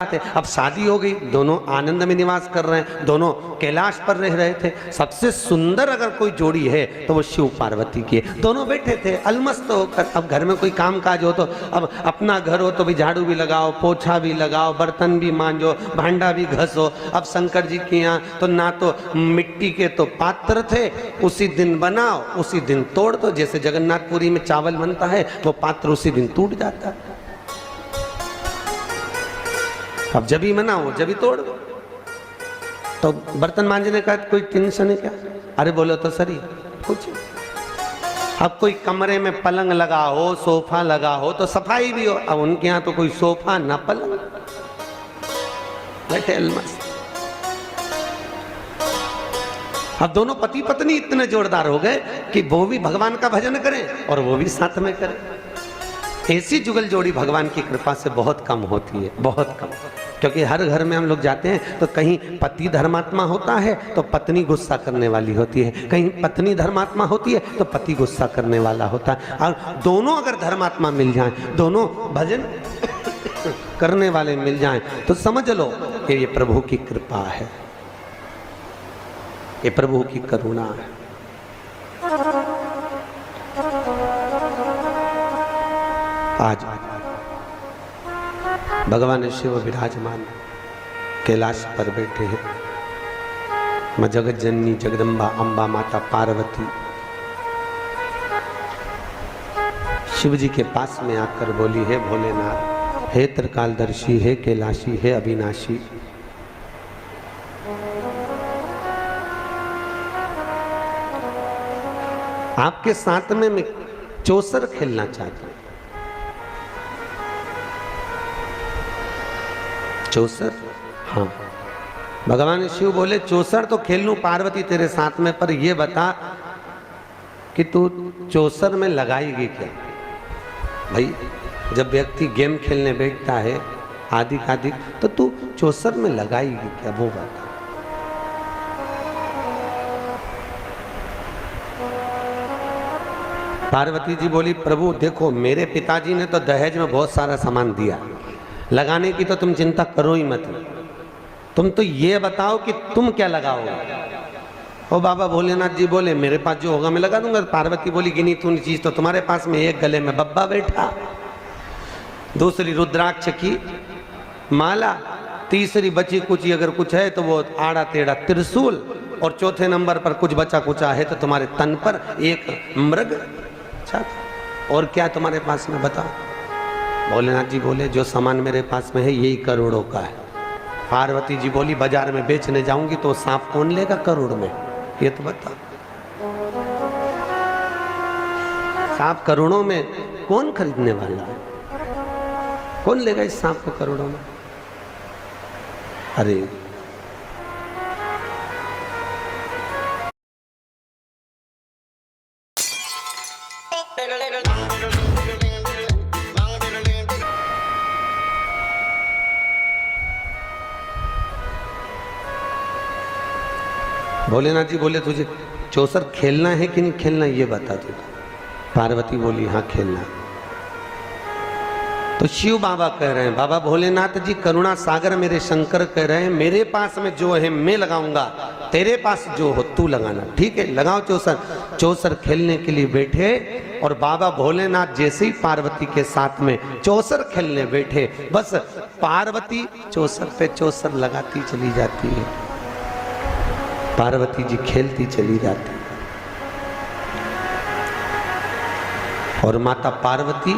थे। अब शादी हो गई, दोनों आनंद में निवास कर रहे हैं, दोनों कैलाश पर रह रहे थे। सबसे सुंदर अगर कोई जोड़ी है तो वो शिव पार्वती की है। दोनों बैठे थे अलमस्त होकर। अब घर में कोई काम काज हो तो अब अपना घर हो तो भी झाड़ू भी लगाओ, पोछा भी लगाओ, बर्तन भी मांजो, भांडा भी घसो। अब शंकर जी के यहाँ तो ना तो मिट्टी के तो पात्र थे, उसी दिन बनाओ उसी दिन तोड़ दो। जैसे जगन्नाथपुरी में चावल बनता है वो पात्र उसी दिन टूट जाता है। अब जब ही मनाओ जब ही तोड़ दो। तो बर्तन मांजने का कोई टेंशन है क्या? अरे बोलो तो सही कुछ। अब कोई कमरे में पलंग लगा हो, सोफा लगा हो तो सफाई भी हो। अब उनके यहाँ तो कोई सोफा ना पलंग, बैठे अलमस्त। अब दोनों पति पत्नी इतने जोरदार हो गए कि वो भी भगवान का भजन करें और वो भी साथ में करें। ऐसी जुगल जोड़ी भगवान की कृपा से बहुत कम होती है, बहुत कम। क्योंकि हर घर में हम लोग जाते हैं तो कहीं पति धर्मात्मा होता है तो पत्नी गुस्सा करने वाली होती है, कहीं पत्नी धर्मात्मा होती है तो पति गुस्सा करने वाला होता है। और दोनों अगर धर्मात्मा मिल जाएं, दोनों भजन करने वाले मिल जाएं तो समझ लो कि ये प्रभु की कृपा है, ये प्रभु की करुणा है। आज भगवान शिव विराजमान कैलाश पर बैठे हैं। मां जगत जननी जगदम्बा अम्बा माता पार्वती शिव जी के पास में आकर बोली, है भोलेनाथ, हे त्रिकालदर्शी, हे कैलाशी, हे अविनाशी, आपके साथ में मैं चौसर खेलना चाहता हूं। चौसर? हाँ। भगवान शिव बोले चौसर तो खेल लूं पार्वती तेरे साथ में, पर ये बता कि तू चौसर में लगाएगी क्या? भाई जब व्यक्ति गेम खेलने बैठता है आदि तो तू चौसर में लगाएगी क्या, वो बता। पार्वती जी बोली, प्रभु देखो मेरे पिताजी ने तो दहेज में बहुत सारा सामान दिया, लगाने की तो तुम चिंता करो ही मत, तुम तो ये बताओ कि तुम क्या लगाओगे। ओ बाबा भोलेनाथ जी बोले, मेरे पास जो होगा मैं लगा दूंगा। पार्वती बोली, गिनी तूने चीज तो तुम्हारे पास में, एक गले में बब्बा बैठा, दूसरी रुद्राक्ष की माला, तीसरी बची कुची अगर कुछ है तो वो आड़ा टेढ़ा त्रिशूल, और चौथे नंबर पर कुछ बचा कुचा है तो तुम्हारे तन पर एक मृग। अच्छा और क्या तुम्हारे पास में बताओ। भोलेनाथ जी बोले, जो सामान मेरे पास में है यही करोड़ों का है। पार्वती जी बोली, बाजार में बेचने जाऊंगी तो सांप कौन लेगा करोड़ में, ये तो बता। सांप करोड़ों में कौन खरीदने वाला है, कौन लेगा इस सांप को करोड़ों में। अरे भोलेनाथ जी बोले, तुझे चौसर खेलना है कि नहीं खेलना ये बता तुझे। पार्वती बोली, हाँ खेलना। तो शिव बाबा कह रहे हैं, बाबा भोलेनाथ जी करुणा सागर मेरे शंकर कह रहे हैं, मेरे पास में जो है मैं लगाऊंगा, तेरे पास जो हो तू लगाना। ठीक है लगाओ चौसर। चौसर खेलने के लिए बैठे और बाबा भोलेनाथ जैसे ही पार्वती के साथ में चौसर खेलने बैठे, बस पार्वती चौसर पे चौसर लगाती चली जाती है, पार्वती जी खेलती चली जाती। और माता पार्वती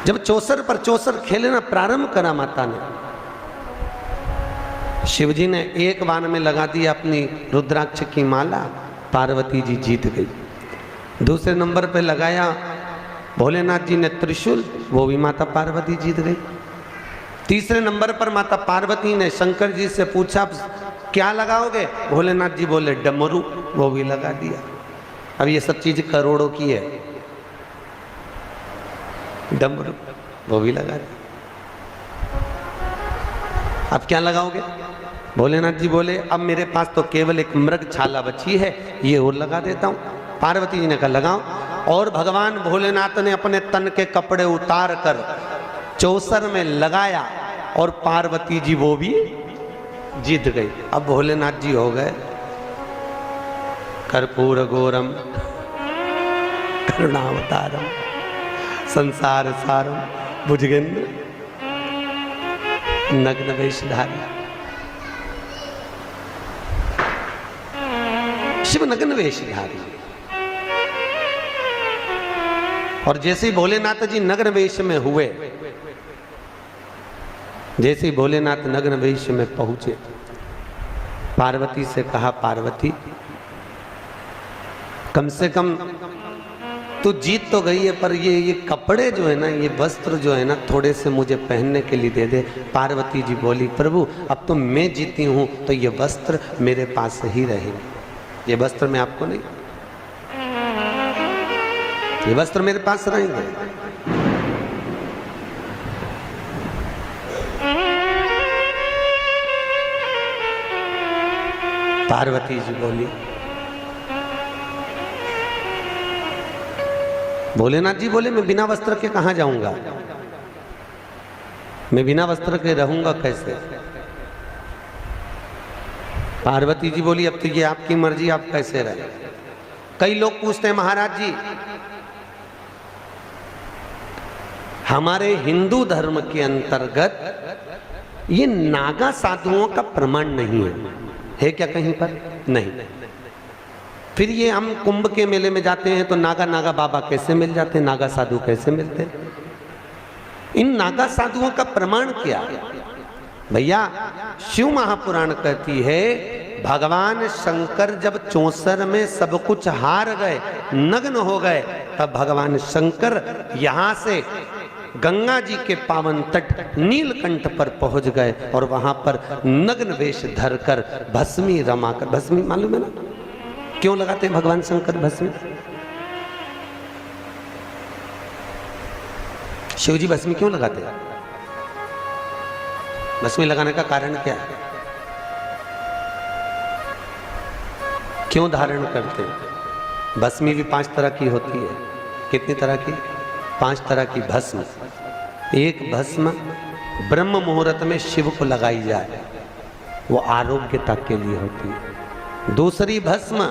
जब चौसर पर चौसर खेलना प्रारंभ करा माता ने, शिवजी ने एक बाण में लगा दी अपनी रुद्राक्ष की माला, पार्वती जी जीत गई। दूसरे नंबर पे लगाया भोलेनाथ जी ने त्रिशूल, वो भी माता पार्वती जीत गई। तीसरे नंबर पर माता पार्वती ने शंकर जी से पूछा क्या लगाओगे, भोलेनाथ जी बोले डमरू, वो भी लगा दिया। अब ये सब चीज करोड़ों की है, डमरू वो भी लगा दिया। अब क्या लगाओगे, भोलेनाथ जी बोले अब मेरे पास तो केवल एक मृग छाला बची है, ये और लगा देता हूं। पार्वती जी ने कहा लगाओ। और भगवान भोलेनाथ ने अपने तन के कपड़े उतार कर चौसर में लगाया और पार्वती जी वो भी जीत गई। अब भोलेनाथ जी हो गए कर्पूर गौरम करुणावतारम संसार सारम भुजगेंद्र नग्न वेशधारी। शिव नग्न वेशधारी। और जैसे ही भोलेनाथ जी नग्न वेश में हुए, जैसे ही भोलेनाथ नग्न वेश में पहुंचे, पार्वती से कहा, पार्वती कम से कम तू जीत तो गई है, पर ये कपड़े जो है ना, ये वस्त्र जो है ना, थोड़े से मुझे पहनने के लिए दे दे। पार्वती जी बोली, प्रभु अब तो मैं जीती हूं तो ये वस्त्र मेरे पास ही रहेंगे, ये वस्त्र मैं आपको नहीं, ये वस्त्र मेरे पास रहेंगे। पार्वती जी बोली, भोलेनाथ जी बोले, मैं बिना वस्त्र के कहां जाऊंगा, मैं बिना वस्त्र के रहूंगा कैसे। पार्वती जी बोली, अब तो ये आपकी मर्जी, आप कैसे रहे। कई लोग पूछते हैं, महाराज जी हमारे हिंदू धर्म के अंतर्गत ये नागा साधुओं का प्रमाण नहीं है क्या कहीं पर? नहीं। फिर ये हम कुंभ के मेले में जाते हैं तो नागा नागा बाबा कैसे मिल जाते हैं, नागा साधु कैसे मिलते हैं? इन नागा साधुओं का प्रमाण क्या? भैया शिव महापुराण कहती है, भगवान शंकर जब 64 में सब कुछ हार गए, नग्न हो गए, तब भगवान शंकर यहां से गंगा जी के पावन तट नीलकंठ पर पहुंच गए और वहां पर नग्न वेश धरकर भस्मी रमाकर, भस्मी मालूम है ना क्यों लगाते हैं भगवान शंकर भस्मी? शिव जी भस्मी क्यों लगाते हैं? भस्मी लगाने का कारण क्या है? क्यों धारण करते हैं? भस्मी भी 5 तरह की होती है। कितनी तरह की? 5 तरह की भस्म। एक भस्म ब्रह्म मुहूर्त में शिव को लगाई जाए, वो आरोग्यता के लिए होती है। दूसरी भस्म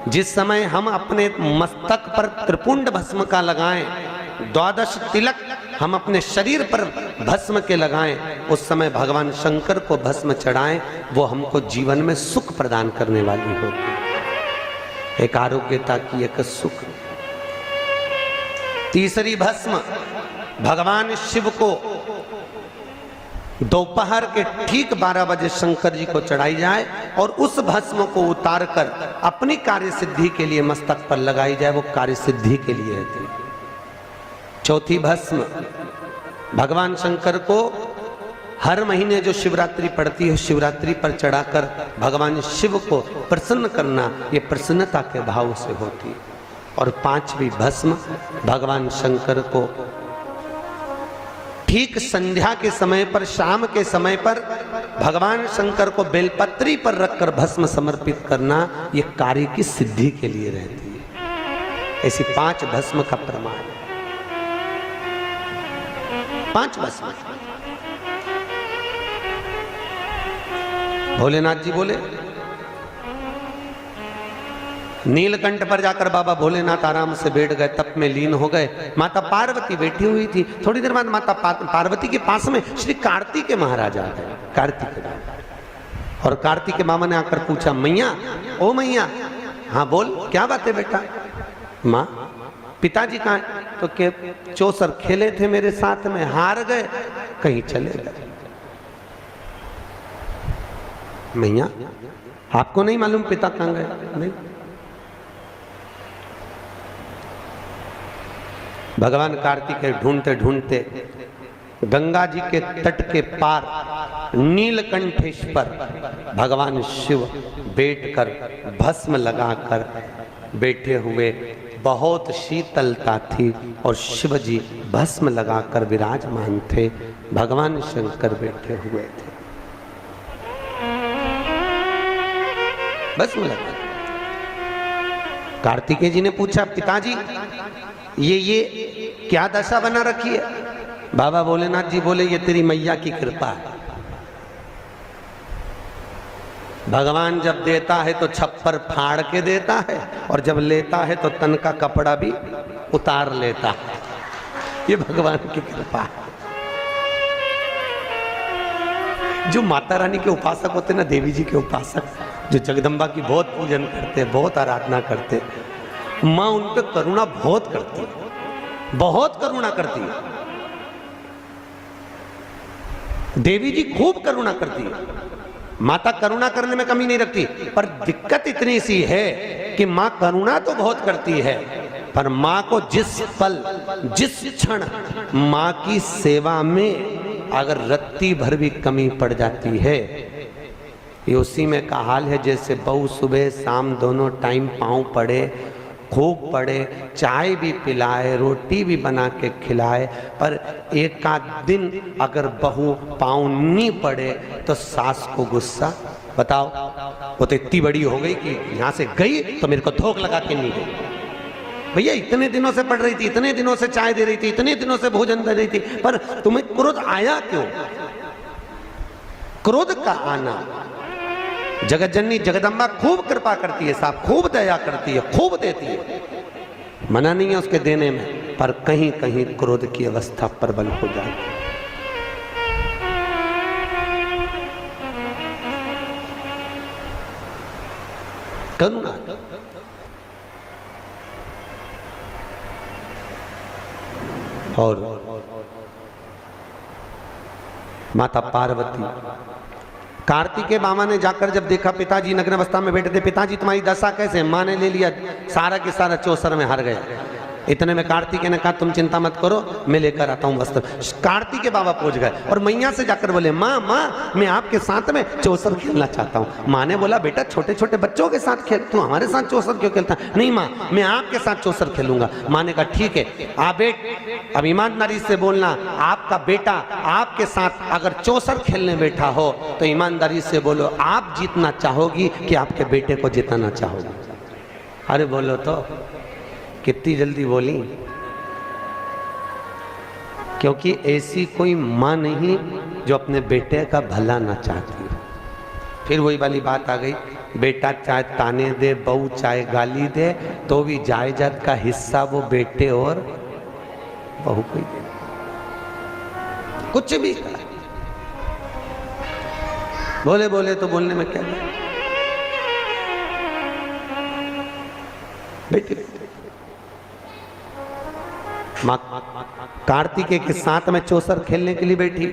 जिस समय हम अपने मस्तक पर त्रिपुंड भस्म का लगाएं, 12 तिलक हम अपने शरीर पर भस्म के लगाएं, उस समय भगवान शंकर को भस्म चढ़ाएं, वो हमको जीवन में सुख प्रदान करने वाली होती है। एक आरोग्यता की, एक सुख। तीसरी भस्म भगवान शिव को दोपहर के ठीक 12 बजे शंकर जी को चढ़ाई जाए और उस भस्म को उतारकर अपनी कार्य सिद्धि के लिए मस्तक पर लगाई जाए, वो कार्य सिद्धि के लिए रहती है। चौथी भस्म भगवान शंकर को हर महीने जो शिवरात्रि पड़ती है, शिवरात्रि पर चढ़ाकर भगवान शिव को प्रसन्न करना, ये प्रसन्नता के भाव से होती है। और 5वीं भस्म भगवान शंकर को ठीक संध्या के समय पर, शाम के समय पर भगवान शंकर को बेलपत्री पर रखकर भस्म समर्पित करना, ये कार्य की सिद्धि के लिए रहती है। ऐसी 5 भस्म का प्रमाण, 5 भस्म। भोलेनाथ जी बोले, नीलकंठ पर जाकर बाबा भोलेनाथ आराम से बैठ गए, तप में लीन हो गए। माता पार्वती बैठी हुई थी। थोड़ी देर बाद माता पार्वती के पास में श्री कार्तिक महाराज आ गए। कार्तिक और कार्तिक मामा ने आकर पूछा, मैया, ओ मैया, हाँ बोल, क्या बात है बेटा? माँ, पिताजी कहाँ? तो के 64 खेले थे मेरे साथ में, हार गए, कहीं चले गए। मैया, आपको नहीं मालूम पिता कहाँ गए? नहीं। भगवान कार्तिकेय ढूंढते ढूंढते गंगा जी के तट के पार नीलकंठेश्वर भगवान शिव बैठकर भस्म लगाकर बैठे हुए, बहुत शीतलता थी और शिव जी भस्म लगाकर विराजमान थे। भगवान शंकर बैठे हुए थे, भस्म लगा। कार्तिकेय जी ने पूछा, पिताजी ये क्या दशा बना रखी है? बाबा भोलेनाथ जी बोले ये तेरी मैया की कृपा है। भगवान जब देता है तो छप्पर फाड़ के देता है और जब लेता है तो तन का कपड़ा भी उतार लेता है। ये भगवान की कृपा है। जो माता रानी के उपासक होते ना, देवी जी के उपासक, जो जगदम्बा की बहुत पूजन करते हैं, बहुत आराधना करते हैं, माँ उन पे करुणा बहुत करती है, बहुत करुणा करती है। देवी जी खूब करुणा करती है। माता करुणा करने में कमी नहीं रखती, पर दिक्कत इतनी सी है कि माँ करुणा तो बहुत करती है, पर माँ को जिस पल जिस क्षण माँ की सेवा में अगर रत्ती भर भी कमी पड़ जाती है, ये उसी में का हाल है जैसे बहू सुबह शाम दोनों टाइम पाँव पड़े, खूब पड़े, चाय भी पिलाए, रोटी भी बना के खिलाए, पर एक आध दिन अगर बहू पाँव नहीं पड़े तो सास को गुस्सा। बताओ, वो तो इतनी बड़ी हो गई कि यहाँ से गई तो मेरे को थोक लगा के नहीं गई। भैया इतने दिनों से पढ़ रही थी, इतने दिनों से चाय दे रही थी, इतने दिनों से भोजन दे रही थी, पर तुम्हें क्रोध आया क्यों? क्रोध का आना, जगत जननी जगदम्बा खूब कृपा करती है साहब, खूब दया करती है, खूब देती है, मना नहीं है उसके देने में, पर कहीं कहीं क्रोध की अवस्था प्रबल हो जाती है। करुणा और माता पार्वती, कार्तिकेय मामा ने जाकर जब देखा पिताजी नग्न अवस्था में बैठे थे, पिताजी तुम्हारी दशा कैसे? माँ ने ले लिया सारा के सारा चौसर में हार गया। इतने में कार्तिकेय ने कहा तुम चिंता मत करो, मैं लेकर आता हूँ वस्त्र। कार्तिकेय बाबा पहुंच गए और मैया से जाकर बोले माँ माँ मैं आपके साथ में चौसर खेलना चाहता हूँ। माँ ने बोला बेटा छोटे छोटे बच्चों के साथ खेल, तू हमारे साथ चौसर क्यों खेलता? नहीं माँ मैं आपके साथ चौसर खेलूंगा। माँ ने कहा ठीक है आ बेट, अब ईमानदारी से बोलना, आपका बेटा आपके साथ अगर चौसर खेलने बैठा हो तो ईमानदारी से बोलो आप जीतना चाहोगी कि आपके बेटे को जिताना चाहोगी? अरे बोलो तो, कितनी जल्दी बोली, क्योंकि ऐसी कोई माँ नहीं जो अपने बेटे का भला ना चाहती हो। फिर वही वाली बात आ गई, बेटा चाहे ताने दे, बहू चाहे गाली दे, तो भी जायदाद का हिस्सा वो बेटे और बहू को ही दे, कुछ भी करा। बोले बोले तो बोलने में क्या बेटे। माँ कार्तिकेय के साथ में चौसर खेलने के लिए बैठी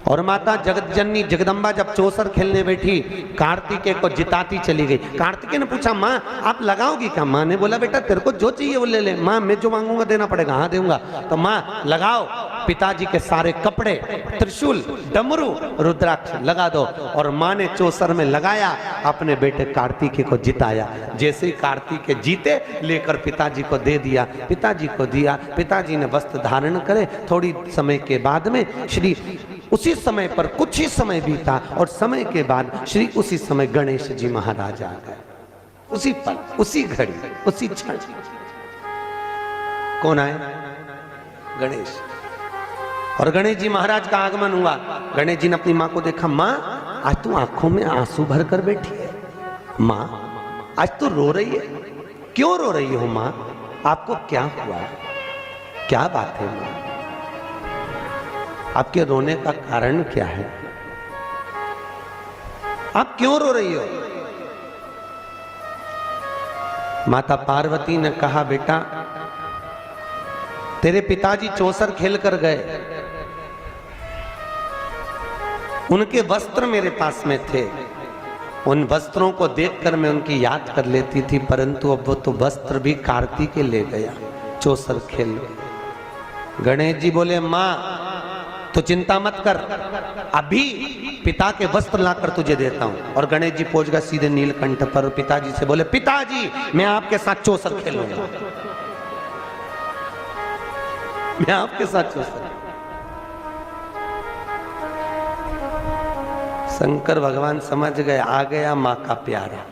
और माता जगत जननी जगदम्बा जब चौसर खेलने बैठी कार्तिकेय को जिताती चली गई। कार्तिकेय ने पूछा माँ आप लगाओगी क्या? माँ ने बोला बेटा तेरे को जो चाहिए वो ले ले। माँ मैं जो मांगूंगा देना पड़ेगा। हाँ दूंगा। तो माँ लगाओ, पिताजी के सारे कपड़े, त्रिशूल, डमरू, रुद्राक्ष लगा दो। और माँ ने चौसर में लगाया, अपने बेटे कार्तिकेय को जिताया। जैसे ही कार्तिकेय जीते लेकर पिताजी को दे दिया, पिताजी को दिया, पिताजी ने वस्त्र धारण करे। थोड़ी समय के बाद में श्री उसी समय पर कुछ ही समय बीता और समय के बाद श्री उसी समय गणेश जी महाराज आ गए। उसी पल, उसी घड़ी, उसी क्षण कौन आए? गणेश। और गणेश जी महाराज का आगमन हुआ। गणेश जी ने अपनी माँ को देखा, माँ आज तू आंखों में आंसू भर कर बैठी है। माँ आज तू रो रही है, क्यों रो रही हो माँ? आपको क्या हुआ? क्या बात है माँ? आपके रोने का कारण क्या है? आप क्यों रो रही हो? माता पार्वती ने कहा बेटा तेरे पिताजी चौसर खेल कर गए, उनके वस्त्र मेरे पास में थे, उन वस्त्रों को देखकर मैं उनकी याद कर लेती थी, परंतु अब वो तो वस्त्र भी कार्तिकेय ले गया, चौसर खेल। गणेश जी बोले माँ तो चिंता मत कर, अभी पिता के वस्त्र लाकर तुझे देता हूं। और गणेश जी पहुंच गए सीधे नीलकंठ पर और पिताजी से बोले पिताजी मैं आपके साथ चौसर खेलूंगा, मैं आपके साथ चौसर। शंकर भगवान समझ गए, आ गया माँ का प्यारा।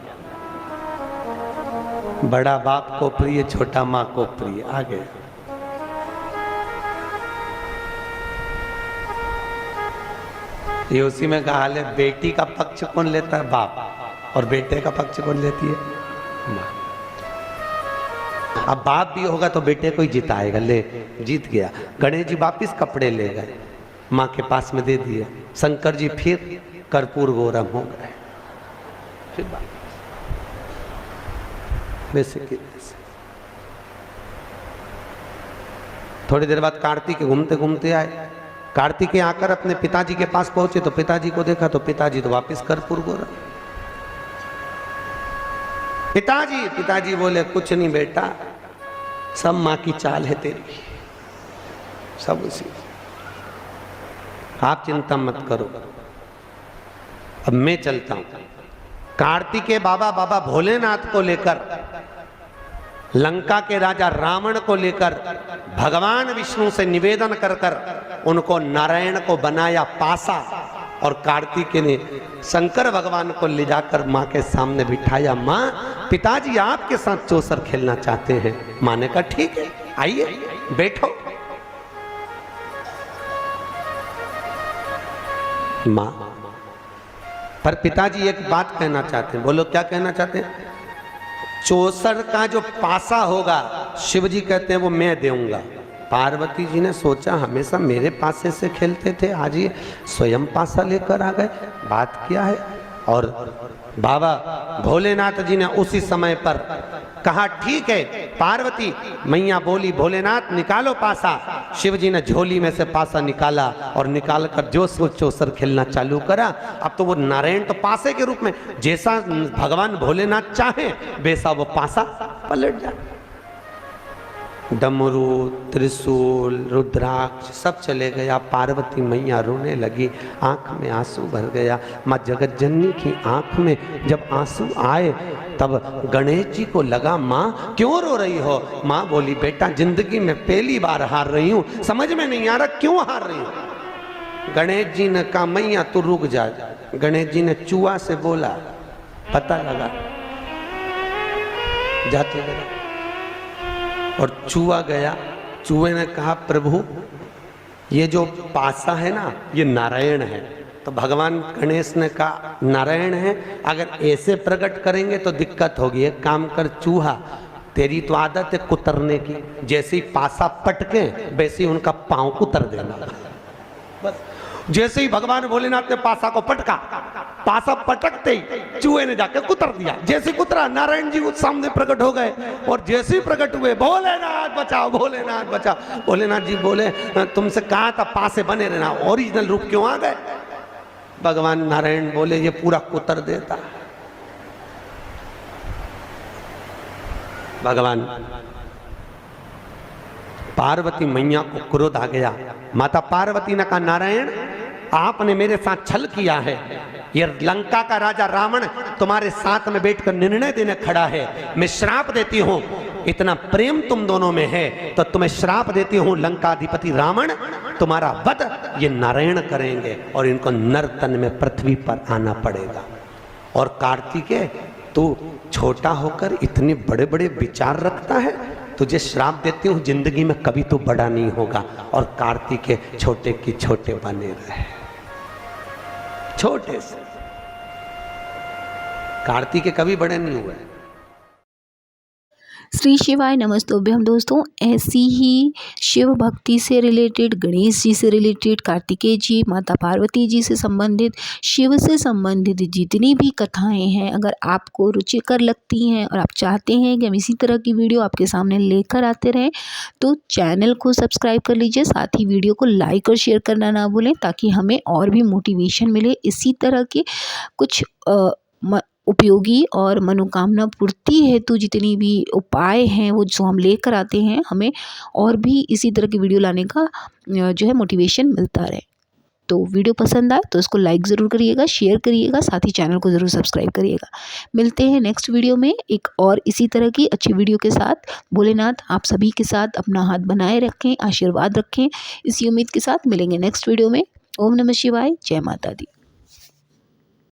बड़ा बाप को प्रिय, छोटा माँ को प्रिय, आ गया। ये उसी में कहा है, बेटी का पक्ष कौन लेता है? बाप। और बेटे का पक्ष कौन लेती है? माँ। अब बाप भी होगा तो बेटे को ही जिताएगा। ले, जीत गया। गणेश जी वापिस कपड़े ले गए, माँ के पास में दे दिए। शंकर जी फिर कर्पूर गौरम हो गए। फिर वैसे कि थोड़ी देर बाद कार्तिक घूमते घूमते आए। कार्तिकेय आकर अपने पिताजी के पास पहुंचे तो पिताजी को देखा तो पिताजी तो वापस कर्पूर गौरम। पिताजी बोले, कुछ नहीं बेटा, सब माँ की चाल है तेरी, सब उसी, आप चिंता मत करो, अब मैं चलता हूं। कार्तिकेय बाबा भोलेनाथ को लेकर, लंका के राजा रावण को लेकर भगवान विष्णु से निवेदन कर कर उनको नारायण को बनाया पासा, और कार्तिकेय ने शंकर भगवान को ले जाकर माँ के सामने बिठाया। माँ, पिताजी आपके साथ चौसर खेलना चाहते हैं। माँ ने कहा ठीक है, आइए बैठो। माँ, पर पिताजी एक बात कहना चाहते हैं। बोलो, क्या कहना चाहते हैं? चौसर का जो पासा होगा, शिव जी कहते हैं वो मैं दूंगा। पार्वती जी ने सोचा हमेशा मेरे पासे से खेलते थे, आज ये स्वयं पासा लेकर आ गए, बात क्या है? और बाबा भोलेनाथ जी ने उसी समय पर कहा ठीक है। पार्वती मैया बोली, भोलेनाथ निकालो पासा। शिव जी ने झोली में से पासा निकाला और निकाल कर जो चौसर खेलना चालू करा। अब तो वो नारायण तो पासे के रूप में, जैसा भगवान भोलेनाथ चाहे वैसा वो पासा पलट जाए। डमरू, त्रिशूल, रुद्राक्ष सब चले गया। पार्वती मैया रोने लगी, आंख में आंसू भर गया। माँ जगत जननी की आंख में जब आंसू आए तब गणेश जी को लगा, माँ क्यों रो रही हो? माँ बोली, बेटा जिंदगी में पहली बार हार रही हूँ, समझ में नहीं आ रहा क्यों हार रही हूँ। गणेश जी ने कहा, मैया तू रुक जा। गणेश जी ने चूहा से बोला, पता लगा, जाते गया। और चूहा गया। चूहे ने कहा, प्रभु ये जो पासा है ना, ये नारायण है। तो भगवान गणेश ने कहा, नारायण है, अगर ऐसे प्रकट करेंगे तो दिक्कत होगी। एक काम कर चूहा, तेरी तो आदत है कुतरने की, जैसे ही पासा पटके वैसे ही उनका पांव कुतर देना। बस जैसे ही भगवान भोलेनाथ ने पासा को पटका, पासा पटकते ही चूहे ने जाकर कुतर दिया। जैसे कुतरा, नारायण जी उस सामने प्रकट हो गए। और जैसे ही प्रकट हुए, भोलेनाथ बचाओ, भोलेनाथ बचाओ। भोलेनाथ जी बोले, तुमसे कहा था पासे बने रहना, ओरिजिनल रूप क्यों आ गए? भगवान नारायण बोले, ये पूरा कुतर देता। भगवान पार्वती मैया को क्रोध आ गया। माता पार्वती ने कहा, नारायण आपने मेरे साथ छल किया है। ये लंका का राजा रावण तुम्हारे साथ में बैठकर निर्णय देने खड़ा है। मैं श्राप देती हूँ, इतना प्रेम तुम दोनों में है तो तुम्हें श्राप देती हूँ, लंकाधिपति रावण तुम्हारा वध ये नारायण करेंगे और इनको नर्तन में पृथ्वी पर आना पड़ेगा। और कार्तिकेय, तू छोटा होकर इतने बड़े बड़े विचार रखता है, तुझे श्राप देती हूँ, जिंदगी में कभी तो बड़ा नहीं होगा। और कार्तिकेय छोटे की छोटे बने रहे, छोटे से। कार्तिकेय कभी बड़े नहीं हुए। श्री शिवाय नमस्तुभ्यम। दोस्तों, ऐसी ही शिव भक्ति से रिलेटेड, गणेश जी से रिलेटेड, कार्तिकेय जी, माता पार्वती जी से संबंधित, शिव से संबंधित जितनी भी कथाएं हैं, अगर आपको रुचिकर लगती हैं और आप चाहते हैं कि हम इसी तरह की वीडियो आपके सामने लेकर आते रहें, तो चैनल को सब्सक्राइब कर लीजिए। साथ ही वीडियो को लाइक और शेयर करना ना भूलें, ताकि हमें और भी मोटिवेशन मिले इसी तरह के कुछ उपयोगी और मनोकामना पूर्ति हेतु जितनी भी उपाय हैं वो जो हम लेकर आते हैं, हमें और भी इसी तरह की वीडियो लाने का जो है मोटिवेशन मिलता रहे। तो वीडियो पसंद आए तो इसको लाइक ज़रूर करिएगा, शेयर करिएगा, साथ ही चैनल को ज़रूर सब्सक्राइब करिएगा। मिलते हैं नेक्स्ट वीडियो में एक और इसी तरह की अच्छी वीडियो के साथ। भोलेनाथ आप सभी के साथ अपना हाथ बनाए रखें, आशीर्वाद रखें, इसी उम्मीद के साथ मिलेंगे नेक्स्ट वीडियो में। ओम नमः शिवाय, जय माता दी।